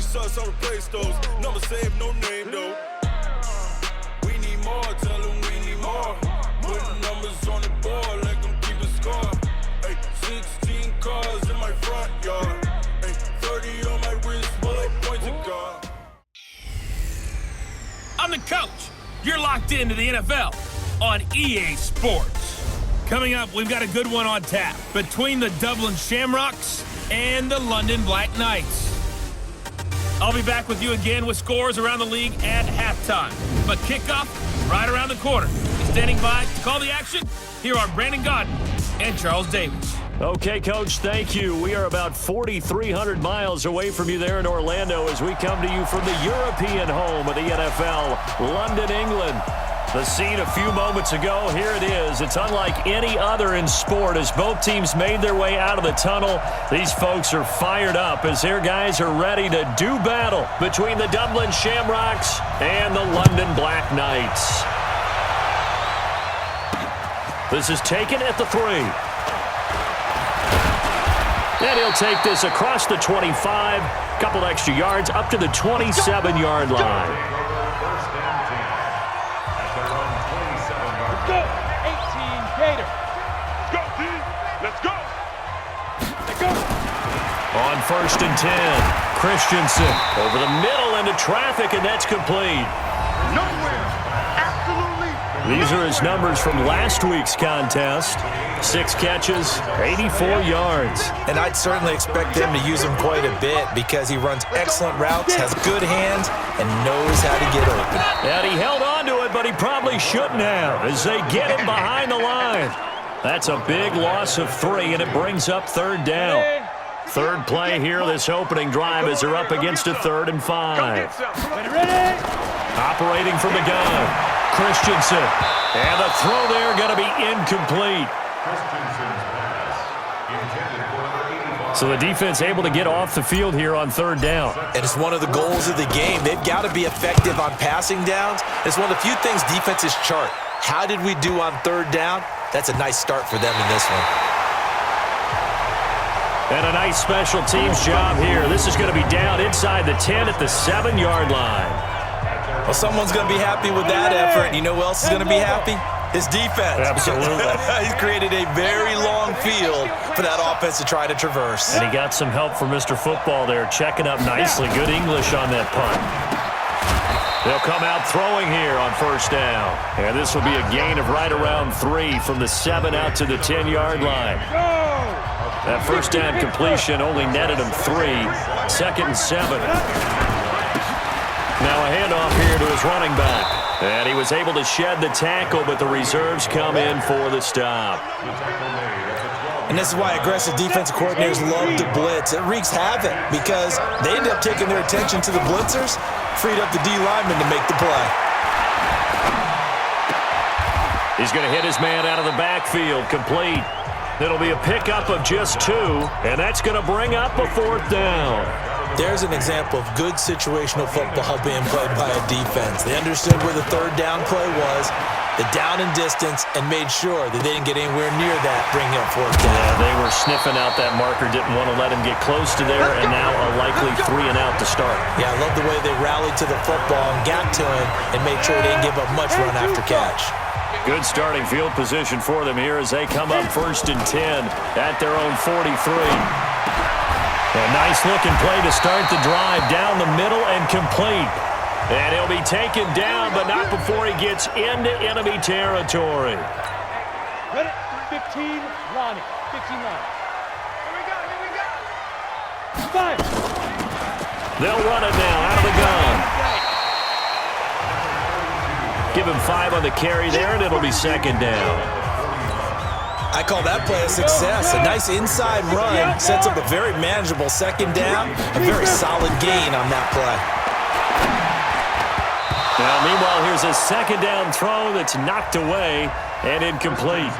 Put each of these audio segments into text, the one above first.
sus, I'll replace those. Number saved, no name though. We need more, tell them we need more. Putting numbers on the board, like them keep a score. Ay, 16 cars in my front yard. Ay, 30 on my wrist, while I point to God. I'm the coach. You're locked into the NFL on EA Sports. Coming up, we've got a good one on tap between the Dublin Shamrocks and the London Black Knights. I'll be back with you again with scores around the league at halftime. But kickoff right around the corner. Standing by to call the action, here are Brandon Godden and Charles Davis. Okay, Coach, thank you. We are about 4,300 miles away from you there in Orlando as we come to you from the European home of the NFL, London, England. The scene a few moments ago, here it is. It's unlike any other in sport as both teams made their way out of the tunnel. These folks are fired up as their guys are ready to do battle between the Dublin Shamrocks and the London Black Knights. This is taken at the 3. And he'll take this across the 25, couple extra yards up to the 27-yard line. On 1st and 10, Christensen over the middle into traffic, and that's complete. Nowhere. Absolutely. These are his numbers from last week's contest. 6 catches, 84 yards. And I'd certainly expect them to use him quite a bit because he runs excellent routes, has good hands, and knows how to get open. And he held on to it, but he probably shouldn't have as they get him behind the line. That's a big loss of 3, and it brings up 3rd down. Third play here, this opening drive as they're up against a 3rd and 5. Operating from the gun, Christensen. And the throw there going to be incomplete. So the defense able to get off the field here on 3rd down. And it's one of the goals of the game. They've got to be effective on passing downs. It's one of the few things defenses chart. How did we do on 3rd down? That's a nice start for them in this one. And a nice special teams job here. This is going to be down inside the 10 at the 7-yard line. Well, someone's going to be happy with that effort. You know who else is going to be happy? His defense. Absolutely. He's created a very long field for that offense to try to traverse. And he got some help from Mr. Football there, checking up nicely. Good English on that punt. They'll come out throwing here on 1st down. And this will be a gain of right around 3 from the 7 out to the 10-yard line. That 1st down completion only netted him 3. 2nd and 7. Now a handoff here to his running back. And he was able to shed the tackle, but the reserves come in for the stop. And this is why aggressive defensive coordinators love to blitz. It wreaks havoc because they end up taking their attention to the blitzers, freed up the D lineman to make the play. He's going to hit his man out of the backfield, complete. It'll be a pickup of just 2, and that's going to bring up a 4th down. There's an example of good situational football being played by a defense. They understood where the 3rd down play was, the down and distance, and made sure that they didn't get anywhere near that, bringing up 4th down. Yeah, they were sniffing out that marker, didn't want to let him get close to there, and now a likely 3 and out to start. Yeah, I love the way they rallied to the football and got to him and made sure they didn't give up much run after catch. Good starting field position for them here as they come up 1st and 10 at their own 43. A nice looking play to start the drive down the middle and complete. And he'll be taken down, but not before he gets into enemy territory. Ready? 15, Lonnie. 15, Lonnie. Here we go. 5. They'll run it now out of the gun. Give him 5 on the carry there, and it'll be 2nd down. I call that play a success. A nice inside run sets up a very manageable 2nd down. A very solid gain on that play. Now, meanwhile, here's a 2nd down throw that's knocked away and incomplete.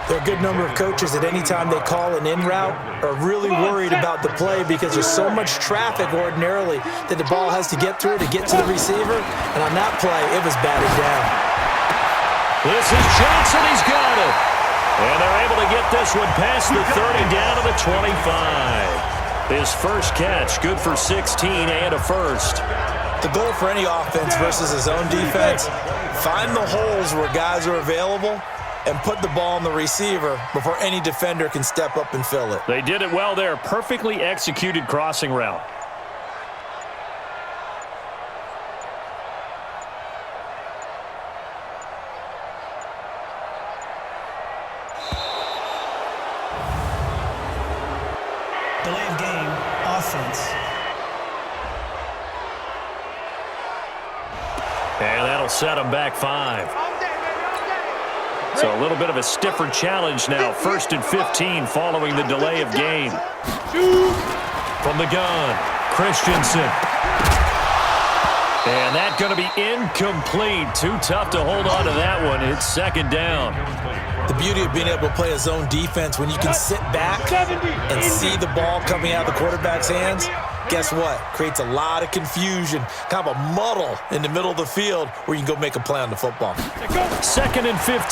There are a good number of coaches at any time they call an in route are really worried about the play because there's so much traffic ordinarily that the ball has to get through to get to the receiver. And on that play, it was batted down. This is Johnson. He's got it. And they're able to get this one past the 30 down to the 25. His first catch, good for 16 and a first. The goal for any offense versus his own defense, find the holes where guys are available and put the ball on the receiver before any defender can step up and fill it. They did it well there. Perfectly executed crossing route. Delay of game, offense. And that'll set him back 5. So a little bit of a stiffer challenge now. 1st and 15 following the delay of game. From the gun, Christensen. And that's going to be incomplete. Too tough to hold on to that one. It's 2nd down. The beauty of being able to play a zone defense when you can sit back and see the ball coming out of the quarterback's hands, guess what? Creates a lot of confusion, kind of a muddle in the middle of the field where you can go make a play on the football. 2nd and 15.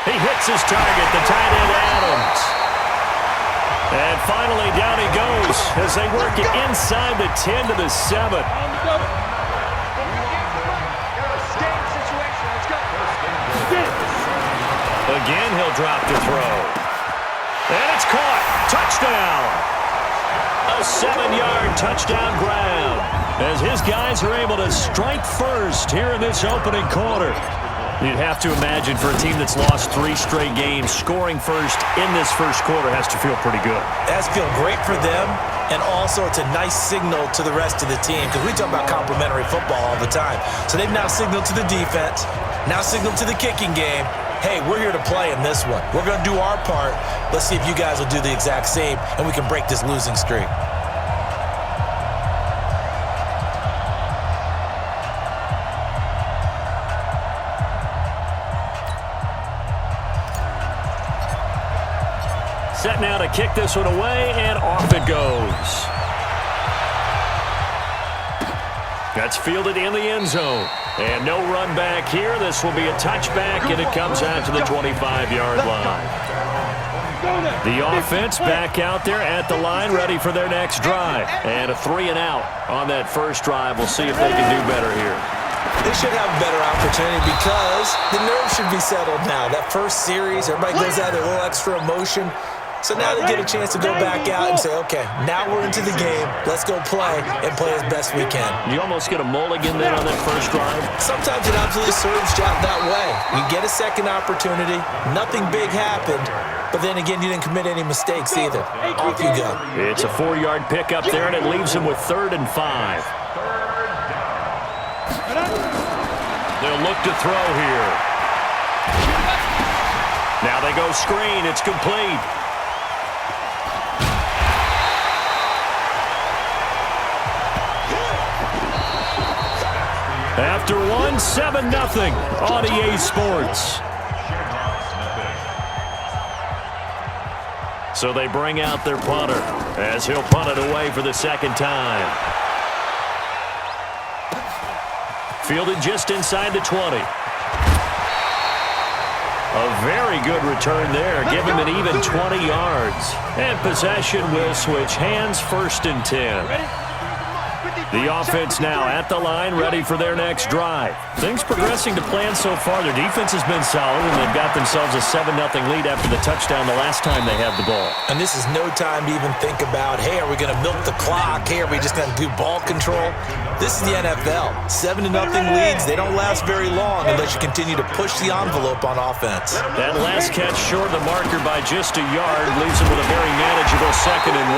He hits his target, the tight end Adams. And finally down he goes as they work it inside the 10 to the 7. Again, he'll drop to throw. And it's caught. Touchdown. A 7-yard touchdown grab as his guys are able to strike first here in this opening quarter. You'd have to imagine for a team that's lost 3 straight games, scoring first in this first quarter has to feel pretty good. It has to feel great for them, and also it's a nice signal to the rest of the team because we talk about complementary football all the time. So they've now signaled to the defense, now signaled to the kicking game, hey, we're here to play in this one. We're going to do our part. Let's see if you guys will do the exact same, and we can break this losing streak. Set now to kick this one away, and off it goes. That's fielded in the end zone. And no run back here. This will be a touchback, and it comes out to the 25-yard line. The offense back out there at the line, ready for their next drive. And a 3-and-out on that first drive. We'll see if they can do better here. They should have a better opportunity because the nerves should be settled now. That first series, everybody goes out with a little extra emotion. So now they get a chance to go back out and say, okay, now we're into the game. Let's go play and play as best we can. You almost get a mulligan then on that first drive. Sometimes it absolutely serves you out that way. You get a second opportunity. Nothing big happened. But then again, you didn't commit any mistakes either. Off you go. It's a 4-yard pickup there, and it leaves them with 3rd and 5. They'll look to throw here. Now they go screen. It's complete. After one, 7-0 on EA Sports. So they bring out their punter as he'll punt it away for the second time. Fielded just inside the 20. A very good return there. Give him an even 20 yards. And possession will switch hands, 1st and 10. The offense now at the line, ready for their next drive. Things progressing to plan so far. Their defense has been solid, and they've got themselves a 7-0 lead after the touchdown the last time they had the ball. And this is no time to even think about, hey, are we going to milk the clock? Hey, are we just going to do ball control? This is the NFL. 7-0 leads, they don't last very long unless you continue to push the envelope on offense. That last catch short of the marker by just a yard leaves him with a very manageable 2nd and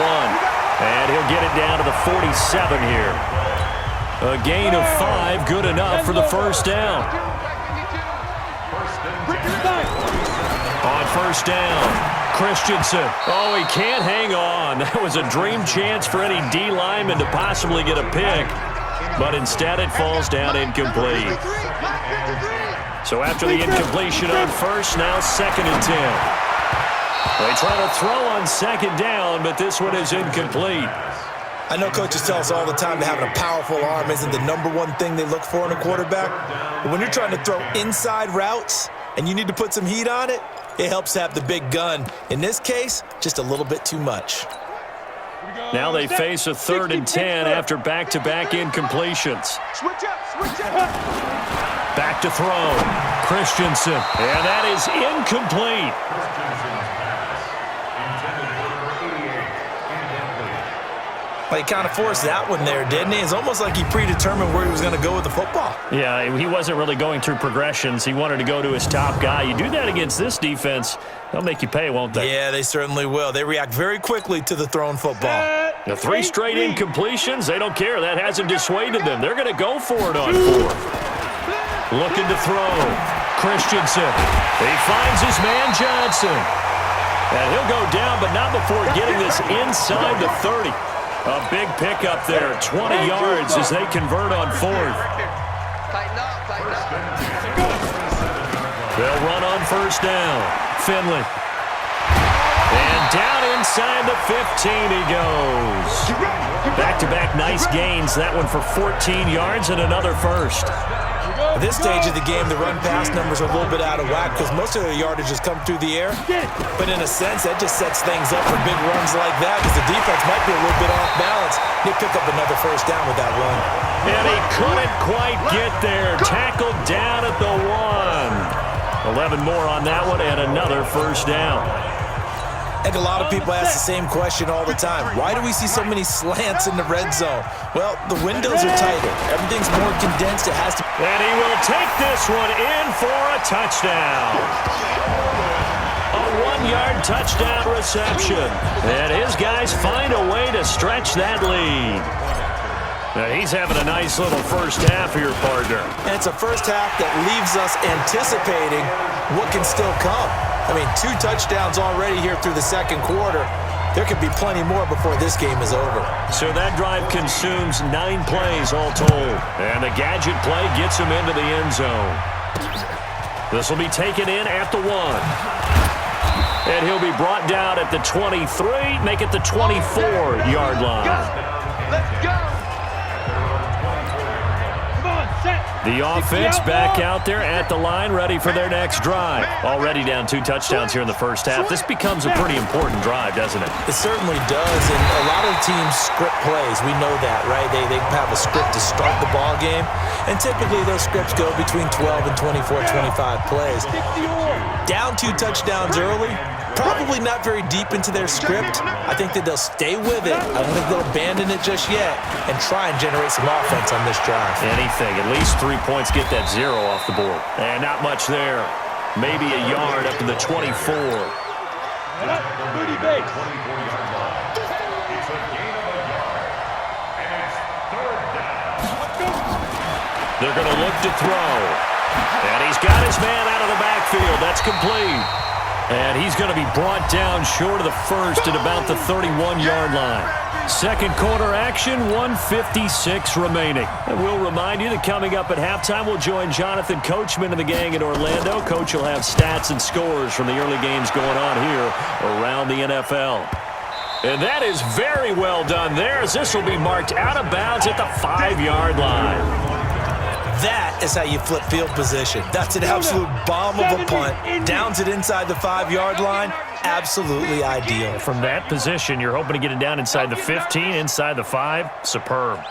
1. And he'll get it down to the 47 here. A gain of 5, good enough for the first down. On first down, Christensen. Oh, he can't hang on. That was a dream chance for any D lineman to possibly get a pick. But instead it falls down incomplete. So after the incompletion on first, now 2nd and 10. They try to throw on 2nd down, but this one is incomplete. I know coaches tell us all the time that having a powerful arm isn't the #1 thing they look for in a quarterback. But when you're trying to throw inside routes and you need to put some heat on it, It helps have the big gun. In this case, just a little bit too much. Now they face a 3rd and 10 after back-to-back incompletions. Switch up, switch up. Back to throw. Christensen. And that is incomplete. Well, he kind of forced that one there, didn't he? It's almost like he predetermined where he was going to go with the football. Yeah, he wasn't really going through progressions. He wanted to go to his top guy. You do that against this defense, they'll make you pay, won't they? Yeah, they certainly will. They react very quickly to the thrown football. The 3 straight incompletions, they don't care. That hasn't dissuaded them. They're going to go for it on 4th. Looking to throw. Christensen. He finds his man Johnson. And he'll go down, but not before getting this inside the 30. A big pickup there, 20 yards as they convert on 4th. They'll run on 1st down. Finley. And down inside the 15 he goes. Back-to-back nice gains. That one for 14 yards and another first. At this stage of the game, the run-pass numbers are a little bit out of whack because most of their yardage has come through the air. But in a sense, that just sets things up for big runs like that because the defense might be a little bit off balance. They pick up another 1st down with that run. And he couldn't quite get there. Tackled down at the 1. 11 more on that one and another 1st down. I think a lot of people ask the same question all the time. Why do we see so many slants in the red zone? Well, the windows are tighter. Everything's more condensed. It has to. And he will take this one in for a touchdown. A 1-yard touchdown reception. And his guys find a way to stretch that lead. Now he's having a nice little 1st half here, partner. And it's a 1st half that leaves us anticipating what can still come. I mean, 2 touchdowns already here through the 2nd quarter. There could be plenty more before this game is over. So that drive consumes 9 plays all told. And the gadget play gets him into the end zone. This will be taken in at the 1. And he'll be brought down at the 23, make it the 24-yard line. Let's go. The offense back out there at the line, ready for their next drive. Already down 2 touchdowns here in the 1st half. This becomes a pretty important drive, doesn't it? It certainly does, and a lot of teams script plays. We know that, right? They have a script to start the ball game, and typically those scripts go between 12 and 24, 25 plays. Down 2 touchdowns early, probably not very deep into their script. I think that they'll stay with it. I don't think they'll abandon it just yet and try and generate some offense on this drive. Anything. At least 3 points, get that 0 off the board. And not much there. Maybe a yard up to the 24. They're going to look to throw. And he's got his man out of the backfield. That's complete. And he's going to be brought down short of the 1st at about the 31-yard line. 2nd quarter action, 1:56 remaining. And we'll remind you that coming up at halftime, we'll join Jonathan Coachman and the gang in Orlando. Coach will have stats and scores from the early games going on here around the NFL. And that is very well done there, as this will be marked out of bounds at the 5-yard line. That is how you flip field position. That's an absolute bomb of a punt. Downs it inside the 5-yard line. Absolutely ideal. From that position, you're hoping to get it down inside the 15, inside the 5. Superb.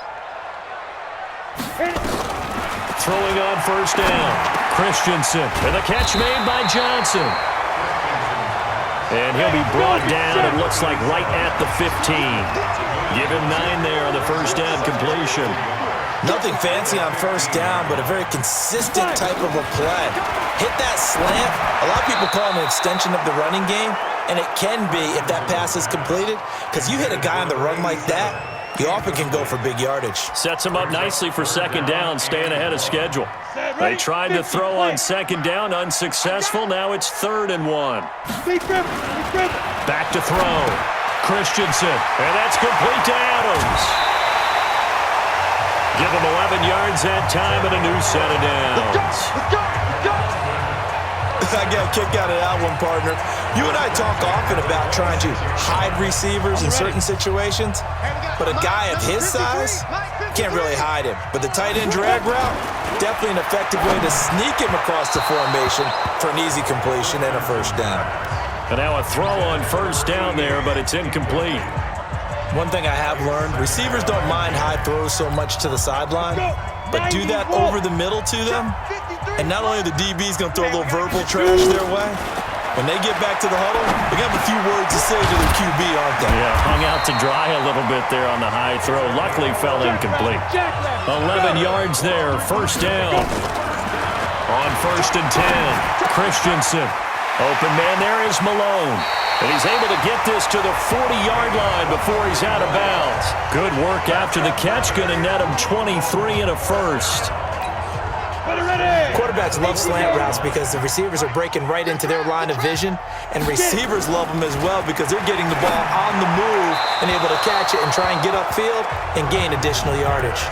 Throwing on 1st down. Christensen. And the catch made by Johnson. And he'll be brought down, it looks like, right at the 15. Give him 9 there on the 1st down completion. Nothing fancy on 1st down, but a very consistent type of a play. Hit that slant. A lot of people call it an extension of the running game, and it can be if that pass is completed, because you hit a guy on the run like that, you often can go for big yardage. Sets him up nicely for 2nd down, staying ahead of schedule. They tried to throw on 2nd down, unsuccessful. Now it's 3rd and 1. Back to throw. Christensen, and that's complete to Adams. Give him 11 yards that time and a new set of downs. I got a kick out of that one, partner. You and I talk often about trying to hide receivers in certain situations, but a guy of his size, can't really hide him. But the tight end drag route, definitely an effective way to sneak him across the formation for an easy completion and a first down. And now a throw on first down there, but it's incomplete. One thing I have learned, receivers don't mind high throws so much to the sideline, but do that over the middle to them, and not only are the DBs going to throw a little verbal trash their way, when they get back to the huddle, they're going to have a few words to say to their QB, aren't they? Yeah, hung out to dry a little bit there on the high throw. Luckily fell incomplete. 11 yards there, first down. On 1st and 10, Christensen. Open man there is Malone. And he's able to get this to the 40-yard line before he's out of bounds. Good work after the catch. Going to net him 23 and a first. Quarterbacks love slant routes because the receivers are breaking right into their line of vision, and receivers love them as well because they're getting the ball on the move and able to catch it and try and get upfield and gain additional yardage.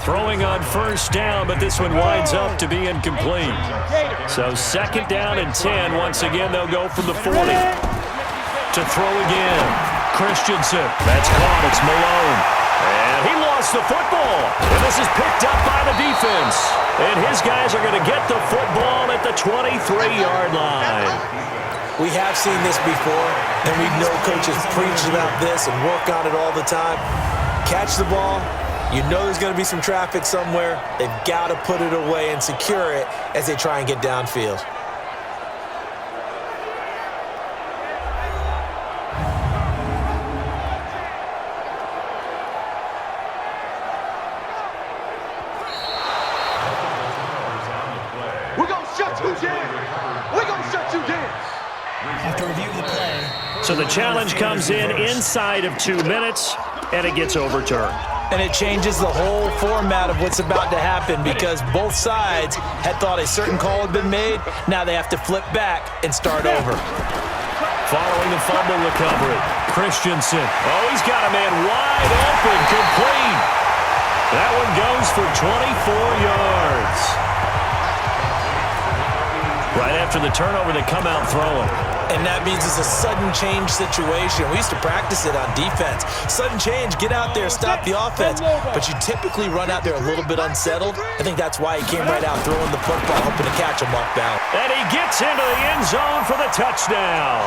Throwing on first down, but this one winds up to be incomplete. So 2nd down and 10. Once again, they'll go from the 40. To throw again. Christensen. That's caught. It's Malone. And he lost the football. And this is picked up by the defense. And his guys are going to get the football at the 23-yard line. We have seen this before, and we know coaches preach about this and work on it all the time. Catch the ball. You know there's going to be some traffic somewhere. They've got to put it away and secure it as they try and get downfield. We're going to shut you down. We're going to shut you down. After review of the play. So the challenge comes in inside of 2 minutes, and it gets overturned. And it changes the whole format of what's about to happen because both sides had thought a certain call had been made. Now they have to flip back and start over. Following the fumble recovery, Christensen. Oh, he's got a man wide open, complete. That one goes for 24 yards. Right after the turnover, they come out throwing. And that means it's a sudden change situation. We used to practice it on defense. Sudden change, get out there, stop the offense. But you typically run out there a little bit unsettled. I think that's why he came right out throwing the football, hoping to catch him off balance. And he gets into the end zone for the touchdown.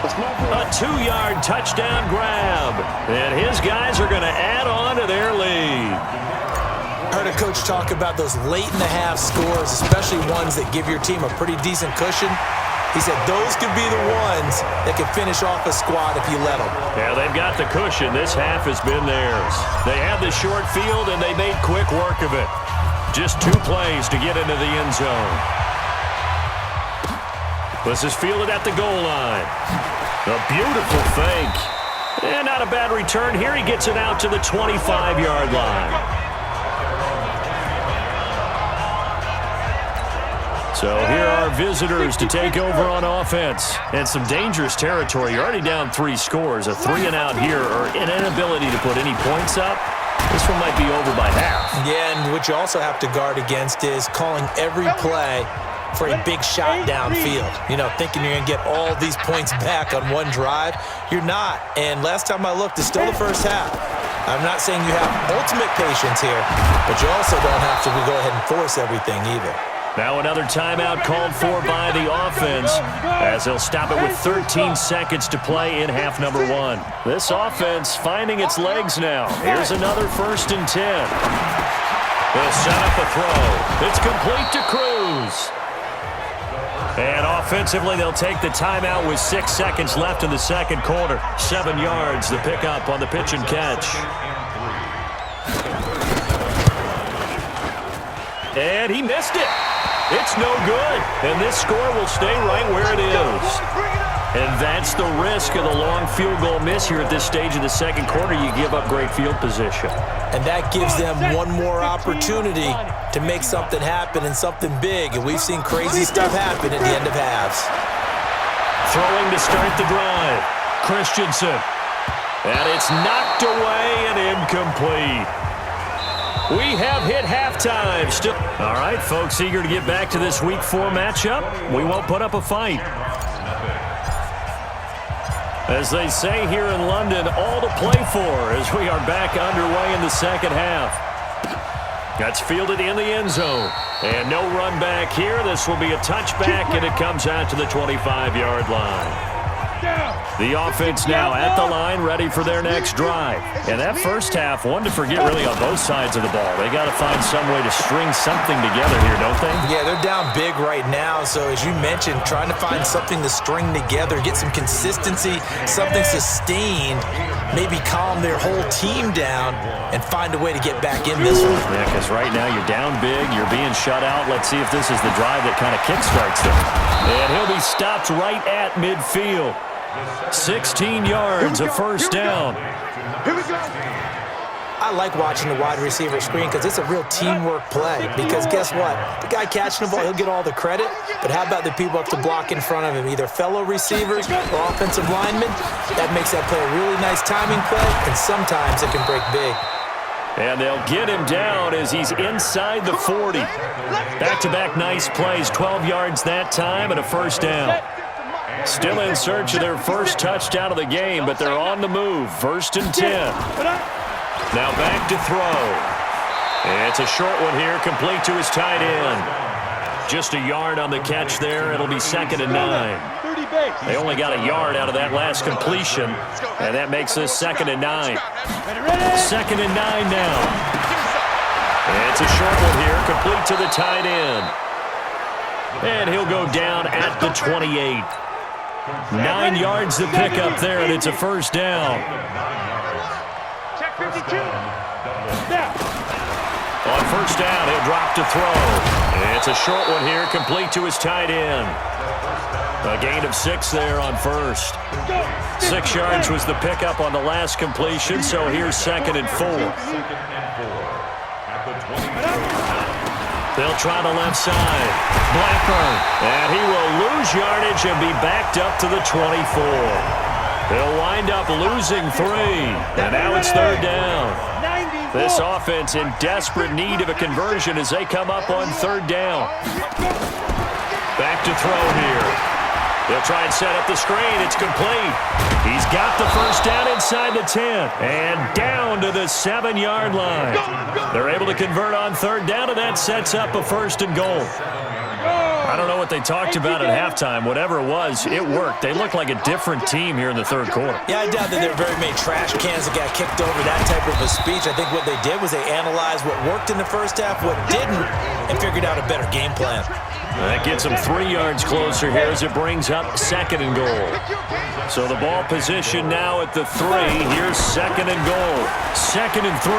A 2-yard touchdown grab. And his guys are going to add on to their lead. I heard a coach talk about those late-in-the-half scores, especially ones that give your team a pretty decent cushion. He said those could be the ones that can finish off a squad if you let them. Yeah, they've got the cushion. This half has been theirs. They had the short field, and they made quick work of it. Just 2 plays to get into the end zone. This is fielded at the goal line. A beautiful fake. And not a bad return here. He gets it out to the 25-yard line. So here are visitors to take over on offense. And some dangerous territory. You're already down 3 scores. A 3-and-out here, or an inability to put any points up. This one might be over by half. Yeah, and what you also have to guard against is calling every play for a big shot downfield. You know, thinking you're going to get all these points back on one drive. You're not. And last time I looked, it's still the first half. I'm not saying you have ultimate patience here, but you also don't have to go ahead and force everything either. Now another timeout called for by the offense as they'll stop it with 13 seconds to play in half number 1. This offense finding its legs now. Here's another 1st and 10. They'll set up a throw. It's complete to Cruz. And offensively, they'll take the timeout with 6 seconds left in the second quarter. 7 yards, the pickup on the pitch and catch. And he missed it. It's no good. And this score will stay right where it is. And that's the risk of the long field goal miss here at this stage of the second quarter. You give up great field position. And that gives them one more opportunity to make something happen and something big. And we've seen crazy stuff happen at the end of halves. Throwing to start the drive. Christensen. And it's knocked away and incomplete. We have hit halftime. Still, all right, folks, eager to get back to this Week 4 matchup. We won't put up a fight. As they say here in London, all to play for as we are back underway in the second half. That's fielded in the end zone. And no run back here. This will be a touchback, and it comes out to the 25-yard line. The offense now at the line, ready for their next drive. And that first half, one to forget really on both sides of the ball. They got to find some way to string something together here, don't they? Yeah, they're down big right now. So as you mentioned, trying to find something to string together, get some consistency, something sustained, maybe calm their whole team down and find a way to get back in this one. Yeah, because right now you're down big, you're being shut out. Let's see if this is the drive that kind of kickstarts them. And he'll be stopped right at midfield. 16 yards, a first down. I like watching the wide receiver screen because it's a real teamwork play. Because guess what? The guy catching the ball, he'll get all the credit. But how about the people up to block in front of him, either fellow receivers or offensive linemen? That makes that play a really nice timing play, and sometimes it can break big. And they'll get him down as he's inside the 40. Back-to-back nice plays, 12 yards that time and a first down. Still in search of their first touchdown of the game, but they're on the move. 1st and 10. Now back to throw. It's a short one here, complete to his tight end. Just a yard on the catch there. It'll be 2nd and 9. They only got a yard out of that last completion, and that makes this 2nd and 9. 2nd and 9 now. It's a short one here, complete to the tight end. And he'll go down at the 28. 9 yards to pick up there, and it's a first down. Check 52. On first down, he'll drop to throw. It's a short one here, complete to his tight end. A gain of 6 there on first. 6 yards was the pickup on the last completion, so here's 2nd and 4. They'll try the left side. Blackburn. And he will lose yardage and be backed up to the 24. He'll wind up losing 3. And now it's 3rd down. This offense in desperate need of a conversion as they come up on 3rd down. Back to throw here. They'll try and set up the screen. It's complete. He's got the first down inside the 10. And down to the 7-yard line. They're able to convert on 3rd down, and that sets up a 1st and goal. I don't know what they talked about at halftime. Whatever it was, it worked. They look like a different team here in the 3rd quarter. Yeah, I doubt that there are very many trash cans that got kicked over, that type of a speech. I think what they did was they analyzed what worked in the first half, what didn't, and figured out a better game plan. That gets them 3 yards closer here as it brings up 2nd and goal. So the ball position now at the 3. Here's 2nd and goal. 2nd and 3.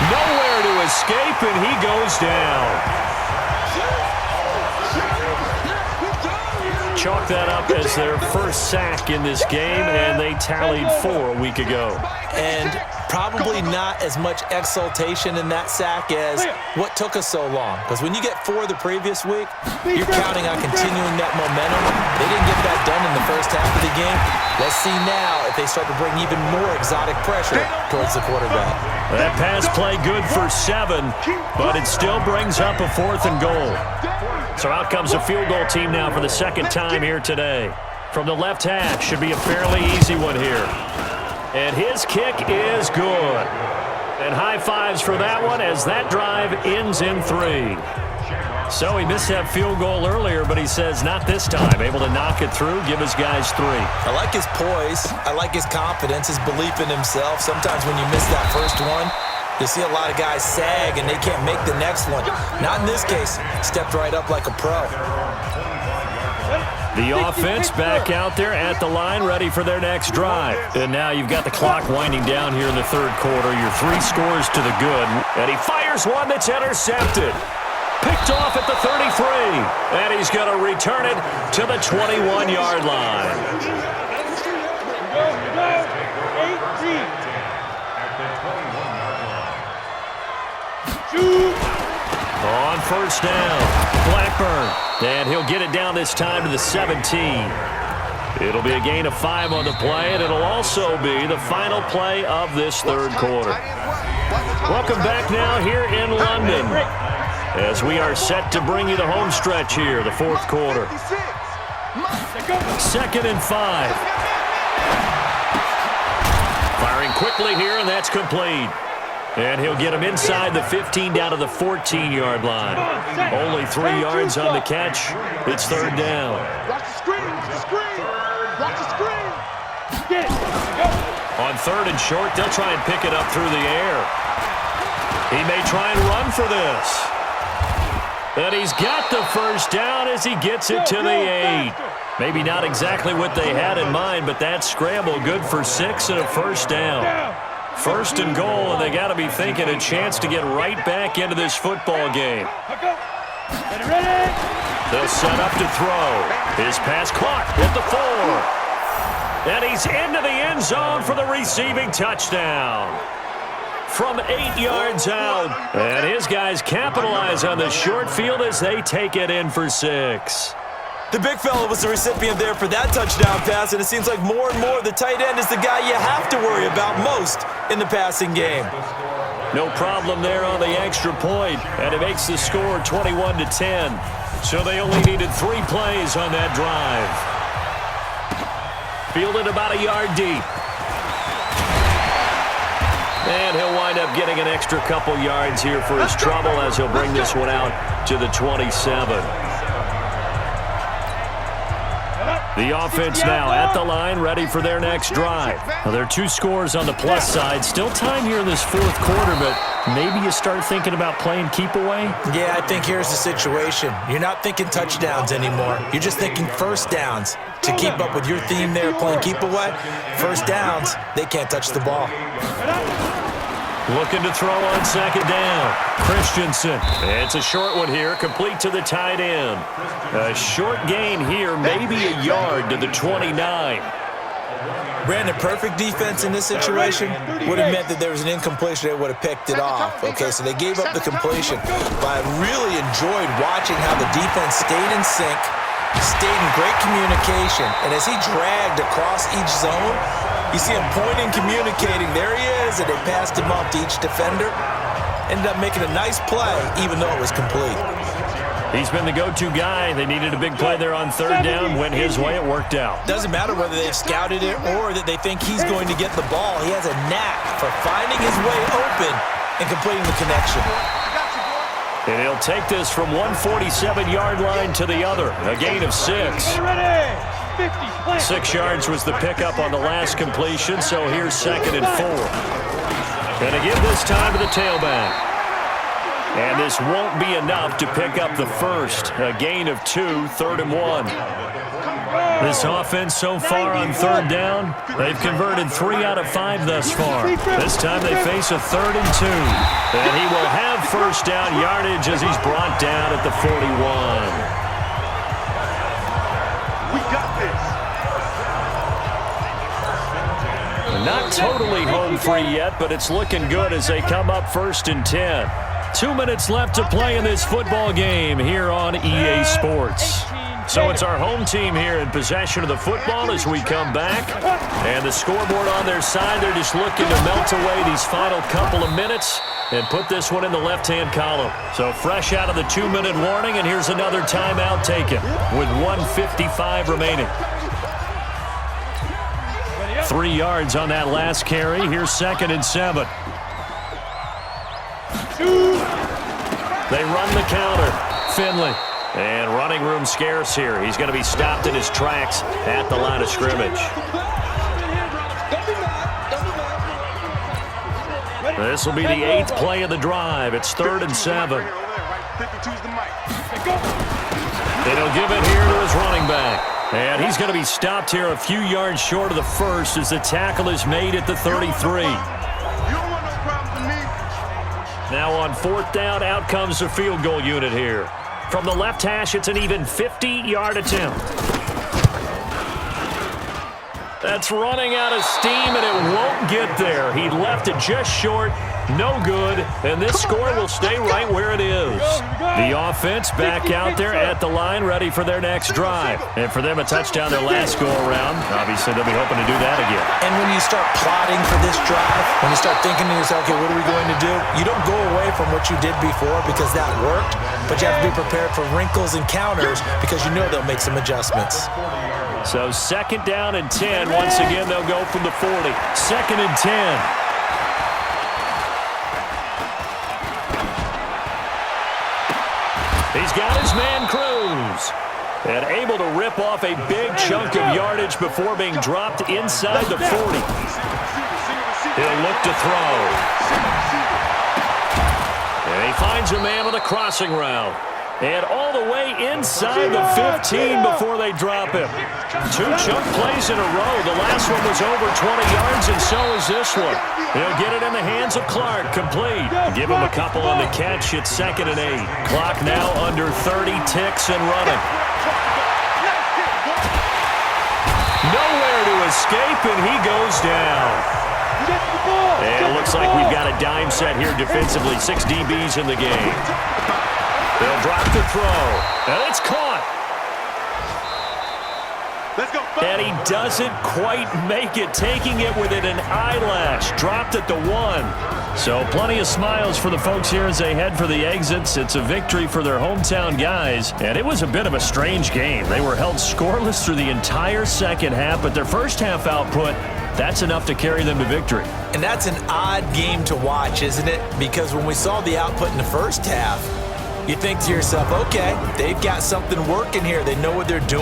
Nowhere to escape, and he goes down. Chalk that up as their first sack in this game, and they tallied 4 a week ago. And probably not as much exultation in that sack as what took us so long. Because when you get 4 the previous week, you're counting on continuing that momentum. They didn't get that done in the first half of the game. Let's see now if they start to bring even more exotic pressure towards the quarterback. That pass play good for 7, but it still brings up a 4th and goal. So out comes a field goal team now for the 2nd time here today. From the left hash, should be a fairly easy one here. And his kick is good. And high fives for that one as that drive ends in 3. So he missed that field goal earlier, but he says not this time. Able to knock it through, give his guys 3. I like his poise. I like his confidence, his belief in himself. Sometimes when you miss that first one, you see a lot of guys sag and they can't make the next one. Not in this case. Stepped right up like a pro. The offense back out there at the line, ready for their next drive. And now you've got the clock winding down here in the 3rd quarter. Your 3 scores to the good. And he fires one that's intercepted. Picked off at the 33. And he's going to return it to the 21-yard line. On first down, Blackburn. And he'll get it down this time to the 17. It'll be a gain of 5 on the play, and it'll also be the final play of this 3rd quarter. Welcome back now here in London as we are set to bring you the home stretch here, the 4th quarter. 2nd and 5. Firing quickly here, and that's complete. And he'll get him inside the 15 down to the 14-yard line. Only 3 yards on the catch. It's 3rd down. Watch the screen. Watch the screen. Watch the screen. Get it. Go. On 3rd and short, they'll try and pick it up through the air. He may try and run for this. And he's got the 1st down as he gets it to the 8. Maybe not exactly what they had in mind, but that scramble good for 6 and a 1st down. 1st and goal, and they got to be thinking a chance to get right back into this football game. They'll set up to throw. His pass caught at the 4. And he's into the end zone for the receiving touchdown. From 8 yards out. And his guys capitalize on the short field as they take it in for 6. The big fella was the recipient there for that touchdown pass, and it seems like more and more the tight end is the guy you have to worry about most in the passing game. No problem there on the extra point, and it makes the score 21-10. So they only needed 3 plays on that drive. Fielded about a yard deep. And he'll wind up getting an extra couple yards here for his trouble as he'll bring this one out to the 27. The offense now at the line, ready for their next drive. Now, there are 2 scores on the plus side. Still time here in this 4th quarter, but maybe you start thinking about playing keep away? Yeah, I think here's the situation. You're not thinking touchdowns anymore. You're just thinking 1st downs. To keep up with your theme there, playing keep away, 1st downs, they can't touch the ball. Looking to throw on 2nd down. Christensen. It's a short one here, complete to the tight end. A short gain here, maybe a yard to the 29. Brandon, perfect defense in this situation would have meant that there was an incompletion. They would have picked it off. Okay, so they gave up the completion. But I really enjoyed watching how the defense stayed in sync, stayed in great communication, and as he dragged across each zone, you see him pointing, communicating. There he is, and they passed him off to each defender. Ended up making a nice play, even though it was complete. He's been the go-to guy. They needed a big play there on 3rd down. Went his way. It worked out. Doesn't matter whether they've scouted it or that they think he's going to get the ball. He has a knack for finding his way open and completing the connection. And he'll take this from 147-yard line to the other. A gain of 6. 6 yards was the pickup on the last completion, so here's 2nd and 4. And again this time to the tailback. And this won't be enough to pick up the 1st. A gain of 2, 3rd and 1. This offense so far on 3rd down, they've converted 3 out of 5 thus far. This time they face a 3rd and 2. And he will have 1st down yardage as he's brought down at the 41. Not totally home free yet, but it's looking good as they come up 1st and 10. 2 minutes left to play in this football game here on EA Sports. So it's our home team here in possession of the football as we come back. And the scoreboard on their side, they're just looking to melt away these final couple of minutes and put this one in the left-hand column. So fresh out of the 2-minute warning, and here's another timeout taken with 1:55 remaining. 3 yards on that last carry. Here's 2nd and 7. They run the counter. Finley. And running room scarce here. He's going to be stopped in his tracks at the line of scrimmage. This will be the 8th play of the drive. It's 3rd and 7. And he'll give it here to his running back. And he's going to be stopped here a few yards short of the 1st as the tackle is made at the 33. Now on 4th down, out comes the field goal unit here. From the left hash, it's an even 50-yard attempt. That's running out of steam, and it won't get there. He left it just short. No good, and this score will stay right where it is. The offense back out there at the line, ready for their next drive. And for them, a touchdown their last go-around. Obviously, they'll be hoping to do that again. And when you start plotting for this drive, when you start thinking to yourself, okay, what are we going to do? You don't go away from what you did before because that worked, but you have to be prepared for wrinkles and counters because you know they'll make some adjustments. So 2nd down and 10. Once again, they'll go from the 40. 2nd and 10. He's got his man Cruz. And able to rip off a big chunk of yardage before being dropped inside the 40. He'll look to throw. And he finds a man with a crossing route. And all the way inside the 15 before they drop him. 2 chunk plays in a row. The last one was over 20 yards, and so is this one. He'll get it in the hands of Clark. Complete. Give him a couple on the catch. It's 2nd and 8. Clock now under 30 ticks and running. Nowhere to escape, and he goes down. And it looks like we've got a dime set here defensively. 6 DBs in the game. They'll drop the throw. And it's caught. Let's go. And he doesn't quite make it, taking it within an eyelash. Dropped at the 1. So plenty of smiles for the folks here as they head for the exits. It's a victory for their hometown guys. And it was a bit of a strange game. They were held scoreless through the entire second half, but their first half output, that's enough to carry them to victory. And that's an odd game to watch, isn't it? Because when we saw the output in the first half, you think to yourself, okay, they've got something working here. They know what they're doing.